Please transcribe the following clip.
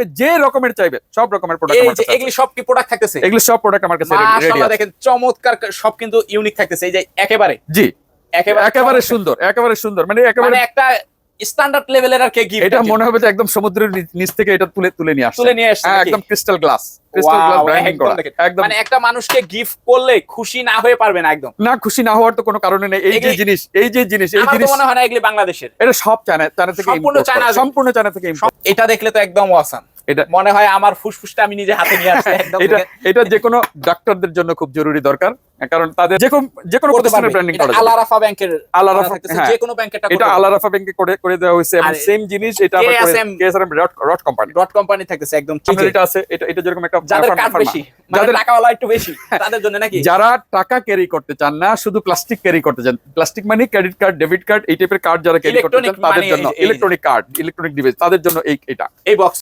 যে রকমের চাইবে সব রকমের প্রোডাক্ট এই আমার যে কাছে আছে। এগুলি সব কি প্রোডাক্ট থাকতেছে? এগুলো সব প্রোডাক্ট আমার কাছে রেডি মাশাআল্লাহ আছে। দেখেন চমৎকার সব কিন্তু ইউনিক থাকতেছে এই যে একেবারে জি একেবারে চমৎকার। সুন্দর, একেবারে সুন্দর, মানে একেবারে মানে একটা স্ট্যান্ডার্ড লেভেলের আর কি গিফট এটা মনে হবে যে একদম সমুদ্রের নিচ থেকে এটা তুলে নিয়ে আসছে। তুলে নিয়ে আসছে হ্যাঁ, নাকি? একদম ক্রিস্টাল গ্লাস ব্র্যান্ডিং একদম করা। দেখেন। একদম মানে একটা মানুষকে গিফট করলে খুশি না হয়ে পারবে না একদম। না, খুশি না হওয়ার তো কোনো কারণে নেই। এই যে এগুলি- জিনিস আমার তো মনে হয় না এগুলি বাংলাদেশের। এটা সব চায়না থেকে সম্পূর্ণ import করা, চায়না- সম্পূর্ণ চায়না থেকে import। এটা দেখলে তো একদম অসাম। এটা মনে হয় আমার ফুসফুসটা আমি নিজে হাতে নিয়ে আসছি একদম। এটা যে কোনো ডাক্তারদের জন্য খুব জরুরি দরকার, কারণ তাদের যে কোনো প্রতিষ্ঠানের ব্র্যান্ডিং করা যাবে। আলারাফা ব্যাংকের আলারাফা, হ্যাঁ, যে কোনো ব্যাংকেরটা এটা আলারাফা ব্যাংকে করে দেওয়া হয়েছে এবং আর সেম জিনিস এটা আবার KSRM rod company dot company থাকতেছে একদম। এটা আছে। এটা যেরকম একটা যাদের কাজ pharma, বেশি, মানে যাদের টাকাওয়ালা একটু বেশি, তাদের জন্য নাকি? যারা টাকা ক্যারি করতে চান না, শুধু প্লাস্টিক ক্যারি করতে চান, প্লাস্টিক মানে ক্রেডিট কার্ড, ডেবিট কার্ড, এই টাইপের কার্ড যারা ক্যারি করতে চান Electronic তাদের money, জন্য, ইলেকট্রনিক কার্ড, ইলেকট্রনিক ডিভাইস, তাদের জন্য এটা এই বক্স